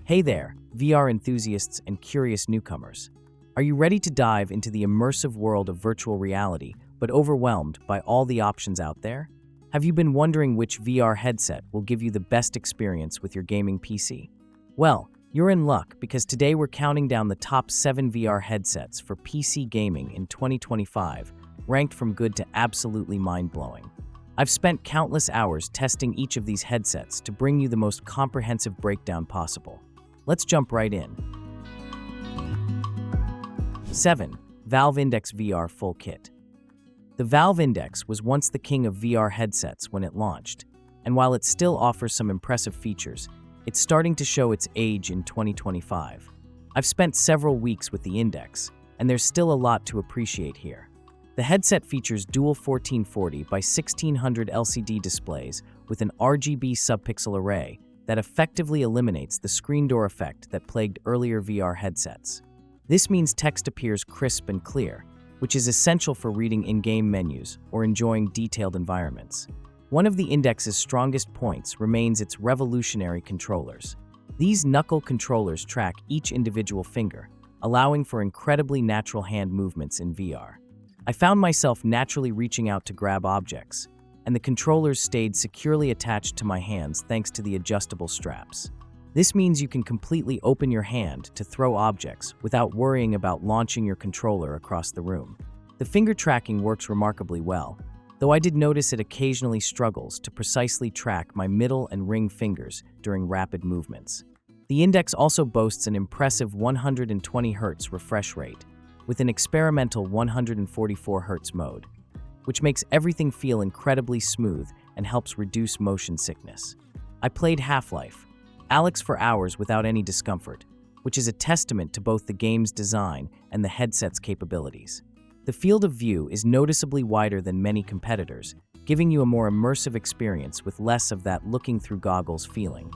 Hey there, VR enthusiasts and curious newcomers. Are you ready to dive into the immersive world of virtual reality, but overwhelmed by all the options out there? Have you been wondering which VR headset will give you the best experience with your gaming PC? Well, you're in luck because today we're counting down the top 7 VR headsets for PC gaming in 2025, ranked from good to absolutely mind-blowing. I've spent countless hours testing each of these headsets to bring you the most comprehensive breakdown possible. Let's jump right in. 7. Valve Index VR Full Kit. The Valve Index was once the king of VR headsets when it launched, and while it still offers some impressive features, it's starting to show its age in 2025. I've spent several weeks with the Index, and there's still a lot to appreciate here. The headset features dual 1440 by 1600 LCD displays with an RGB subpixel array that effectively eliminates the screen door effect that plagued earlier VR headsets. This means text appears crisp and clear, which is essential for reading in-game menus or enjoying detailed environments. One of the Index's strongest points remains its revolutionary controllers. These knuckle controllers track each individual finger, allowing for incredibly natural hand movements in VR. I found myself naturally reaching out to grab objects, and the controllers stayed securely attached to my hands thanks to the adjustable straps. This means you can completely open your hand to throw objects without worrying about launching your controller across the room. The finger tracking works remarkably well, though I did notice it occasionally struggles to precisely track my middle and ring fingers during rapid movements. The Index also boasts an impressive 120 Hz refresh rate, with an experimental 144 Hz mode, which makes everything feel incredibly smooth and helps reduce motion sickness. I played Half-Life, Alyx for hours without any discomfort, which is a testament to both the game's design and the headset's capabilities. The field of view is noticeably wider than many competitors, giving you a more immersive experience with less of that looking through goggles feeling.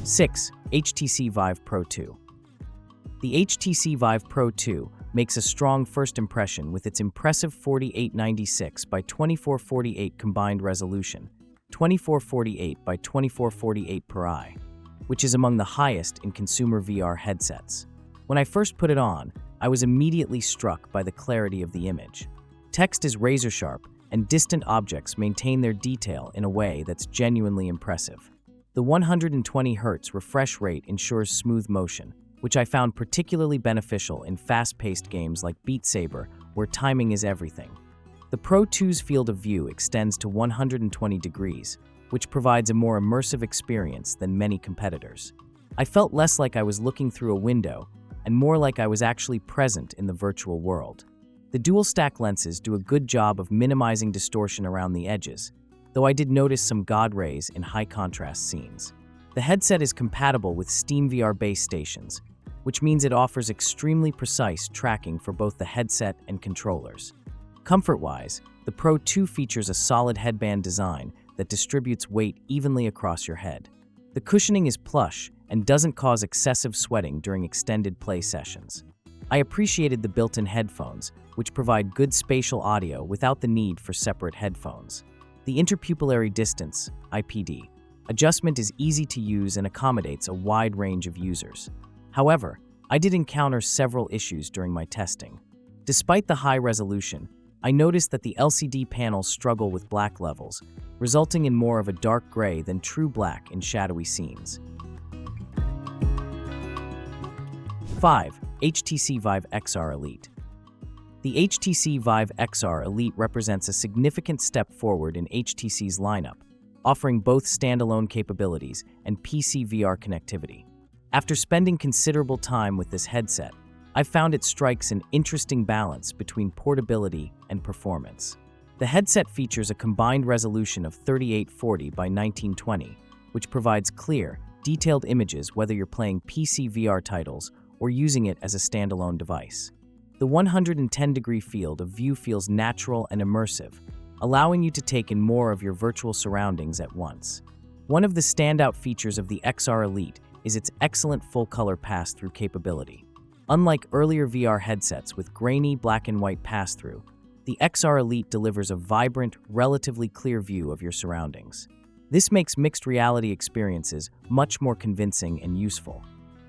6. HTC Vive Pro 2. The HTC Vive Pro 2 makes a strong first impression with its impressive 4896 by 2448 combined resolution, 2448 by 2448 per eye, which is among the highest in consumer VR headsets. When I first put it on, I was immediately struck by the clarity of the image. Text is razor sharp, and distant objects maintain their detail in a way that's genuinely impressive. The 120 Hz refresh rate ensures smooth motion, which I found particularly beneficial in fast-paced games like Beat Saber, where timing is everything. The Pro 2's field of view extends to 120 degrees, which provides a more immersive experience than many competitors. I felt less like I was looking through a window, and more like I was actually present in the virtual world. The dual-stack lenses do a good job of minimizing distortion around the edges, though I did notice some God rays in high-contrast scenes. The headset is compatible with SteamVR base stations, which means it offers extremely precise tracking for both the headset and controllers. Comfort-wise, the Pro 2 features a solid headband design that distributes weight evenly across your head. The cushioning is plush and doesn't cause excessive sweating during extended play sessions. I appreciated the built-in headphones, which provide good spatial audio without the need for separate headphones. The interpupillary distance, IPD, adjustment is easy to use and accommodates a wide range of users. However, I did encounter several issues during my testing. Despite the high resolution, I noticed that the LCD panels struggle with black levels, resulting in more of a dark gray than true black in shadowy scenes. 5. HTC Vive XR Elite. The HTC Vive XR Elite represents a significant step forward in HTC's lineup, offering both standalone capabilities and PC VR connectivity. After spending considerable time with this headset, I've found it strikes an interesting balance between portability and performance. The headset features a combined resolution of 3840 by 1920, which provides clear, detailed images whether you're playing PC VR titles or using it as a standalone device. The 110-degree field of view feels natural and immersive, allowing you to take in more of your virtual surroundings at once. One of the standout features of the XR Elite is its excellent full-color pass-through capability. Unlike earlier VR headsets with grainy black and white pass-through, the XR Elite delivers a vibrant, relatively clear view of your surroundings. This makes mixed reality experiences much more convincing and useful.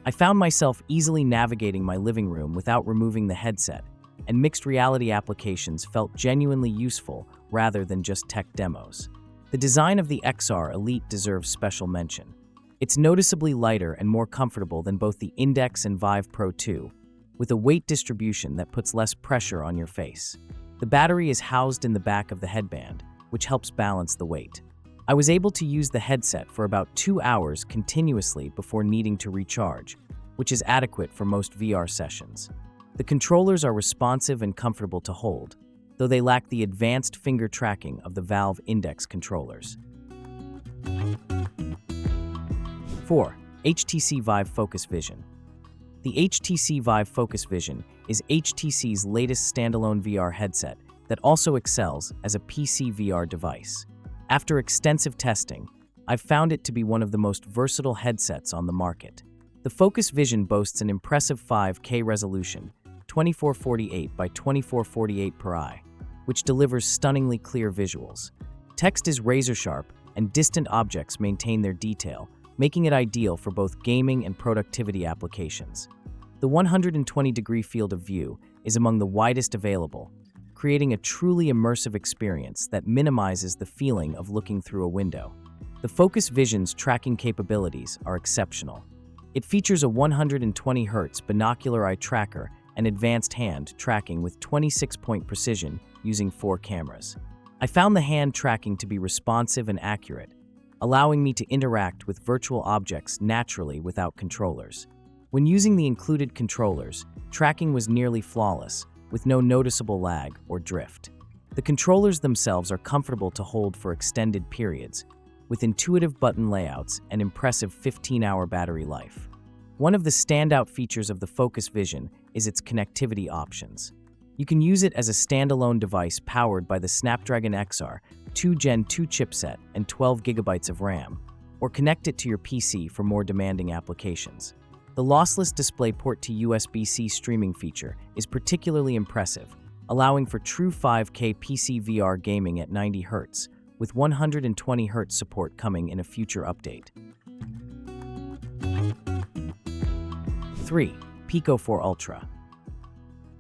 I found myself easily navigating my living room without removing the headset, and mixed reality applications felt genuinely useful rather than just tech demos. The design of the XR Elite deserves special mention. It's noticeably lighter and more comfortable than both the Index and Vive Pro 2, with a weight distribution that puts less pressure on your face. The battery is housed in the back of the headband, which helps balance the weight. I was able to use the headset for about 2 hours continuously before needing to recharge, which is adequate for most VR sessions. The controllers are responsive and comfortable to hold, though they lack the advanced finger tracking of the Valve Index controllers. 4. HTC Vive Focus Vision. The HTC Vive Focus Vision is HTC's latest standalone VR headset that also excels as a PC VR device. After extensive testing, I've found it to be one of the most versatile headsets on the market. The Focus Vision boasts an impressive 5K resolution, 2448 by 2448 per eye, which delivers stunningly clear visuals. Text is razor-sharp, and distant objects maintain their detail, making it ideal for both gaming and productivity applications. The 120-degree field of view is among the widest available, creating a truly immersive experience that minimizes the feeling of looking through a window. The Focus Vision's tracking capabilities are exceptional. It features a 120 Hz binocular eye tracker and advanced hand tracking with 26-point precision using 4 cameras. I found the hand tracking to be responsive and accurate, allowing me to interact with virtual objects naturally without controllers. When using the included controllers, tracking was nearly flawless, with no noticeable lag or drift. The controllers themselves are comfortable to hold for extended periods, with intuitive button layouts and impressive 15-hour battery life. One of the standout features of the Focus Vision is its connectivity options. You can use it as a standalone device powered by the Snapdragon XR 2 Gen 2 chipset and 12 GB of RAM, or connect it to your PC for more demanding applications. The lossless DisplayPort to USB-C streaming feature is particularly impressive, allowing for true 5K PC VR gaming at 90 Hz, with 120 Hz support coming in a future update. 3. PICO 4 Ultra.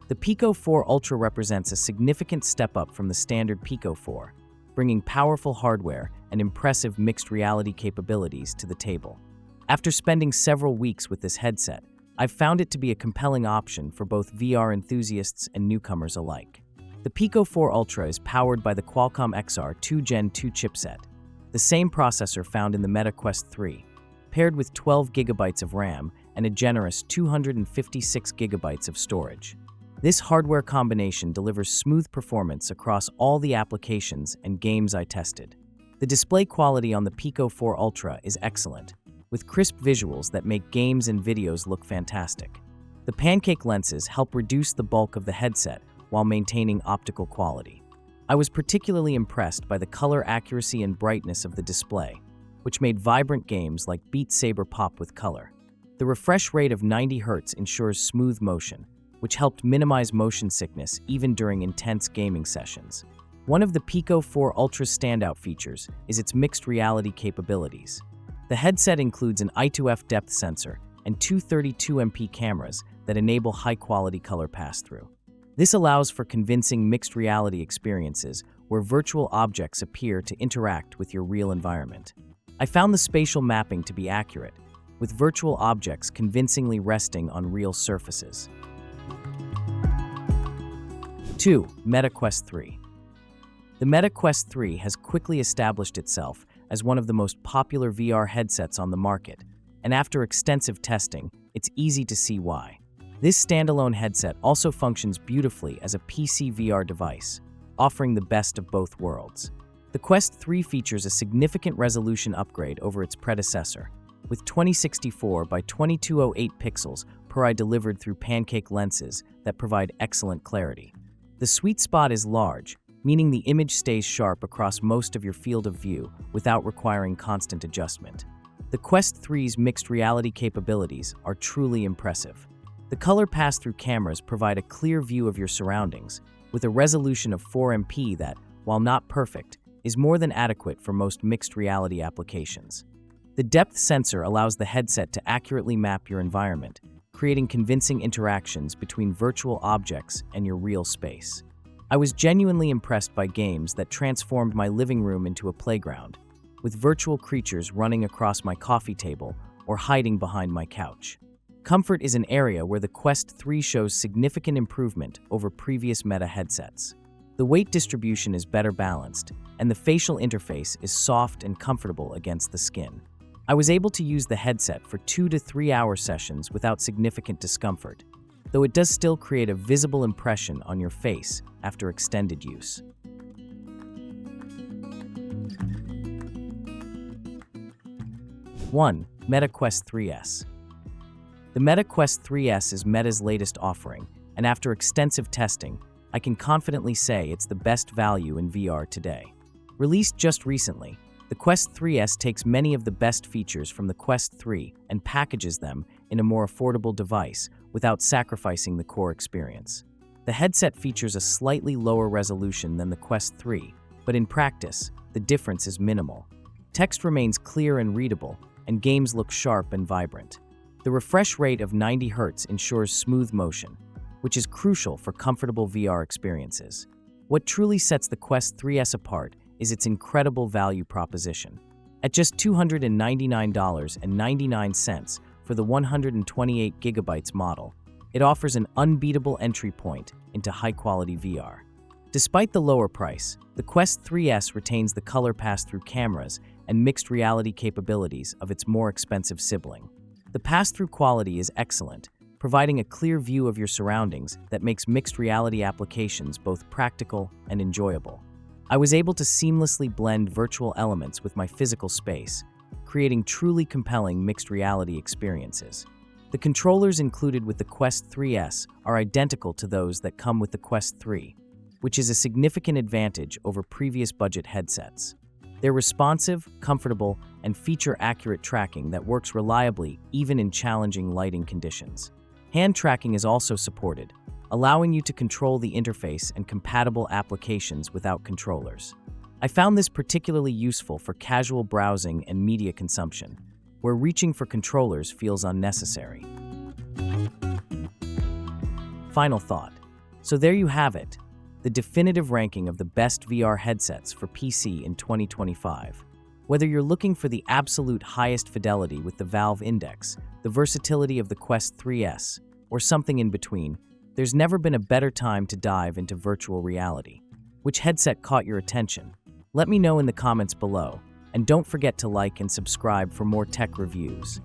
The PICO 4 Ultra represents a significant step up from the standard PICO 4, bringing powerful hardware and impressive mixed reality capabilities to the table. After spending several weeks with this headset, I've found it to be a compelling option for both VR enthusiasts and newcomers alike. The PICO 4 Ultra is powered by the Qualcomm XR 2 Gen 2 chipset, the same processor found in the Meta Quest 3, paired with 12 GB of RAM and a generous 256 GB of storage. This hardware combination delivers smooth performance across all the applications and games I tested. The display quality on the PICO 4 Ultra is excellent, with crisp visuals that make games and videos look fantastic. The pancake lenses help reduce the bulk of the headset while maintaining optical quality. I was particularly impressed by the color accuracy and brightness of the display, which made vibrant games like Beat Saber pop with color. The refresh rate of 90 Hz ensures smooth motion, which helped minimize motion sickness even during intense gaming sessions. One of the PICO 4 Ultra's standout features is its mixed reality capabilities. The headset includes an I2F depth sensor and two 32MP cameras that enable high-quality color pass-through. This allows for convincing mixed reality experiences where virtual objects appear to interact with your real environment. I found the spatial mapping to be accurate, with virtual objects convincingly resting on real surfaces. 2. Meta Quest 3. The Meta Quest 3 has quickly established itself as one of the most popular VR headsets on the market, and after extensive testing, it's easy to see why. This standalone headset also functions beautifully as a PC VR device, offering the best of both worlds. The Quest 3 features a significant resolution upgrade over its predecessor, with 2064 by 2208 pixels per eye delivered through pancake lenses that provide excellent clarity. The sweet spot is large, meaning the image stays sharp across most of your field of view without requiring constant adjustment. The Quest 3's mixed reality capabilities are truly impressive. The color pass-through cameras provide a clear view of your surroundings, with a resolution of 4MP that, while not perfect, is more than adequate for most mixed reality applications. The depth sensor allows the headset to accurately map your environment, creating convincing interactions between virtual objects and your real space. I was genuinely impressed by games that transformed my living room into a playground, with virtual creatures running across my coffee table or hiding behind my couch. Comfort is an area where the Quest 3 shows significant improvement over previous Meta headsets. The weight distribution is better balanced, and the facial interface is soft and comfortable against the skin. I was able to use the headset for 2 to 3 hour sessions without significant discomfort, though it does still create a visible impression on your face after extended use. 1. Meta Quest 3S. The Meta Quest 3S is Meta's latest offering, and after extensive testing, I can confidently say it's the best value in VR today. Released just recently, the Quest 3S takes many of the best features from the Quest 3 and packages them in a more affordable device without sacrificing the core experience. The headset features a slightly lower resolution than the Quest 3, but in practice, the difference is minimal. Text remains clear and readable, and games look sharp and vibrant. The refresh rate of 90 Hz ensures smooth motion, which is crucial for comfortable VR experiences. What truly sets the Quest 3S apart is its incredible value proposition. At just $299.99 for the 128GB model, it offers an unbeatable entry point into high-quality VR. Despite the lower price, the Quest 3S retains the color pass-through cameras and mixed reality capabilities of its more expensive sibling. The pass-through quality is excellent, providing a clear view of your surroundings that makes mixed reality applications both practical and enjoyable. I was able to seamlessly blend virtual elements with my physical space, creating truly compelling mixed reality experiences. The controllers included with the Quest 3S are identical to those that come with the Quest 3, which is a significant advantage over previous budget headsets. They're responsive, comfortable, and feature accurate tracking that works reliably even in challenging lighting conditions. Hand tracking is also supported, allowing you to control the interface and compatible applications without controllers. I found this particularly useful for casual browsing and media consumption, where reaching for controllers feels unnecessary. Final thought. So there you have it, the definitive ranking of the best VR headsets for PC in 2025. Whether you're looking for the absolute highest fidelity with the Valve Index, the versatility of the Quest 3S, or something in between, there's never been a better time to dive into virtual reality. Which headset caught your attention? Let me know in the comments below, and don't forget to like and subscribe for more tech reviews.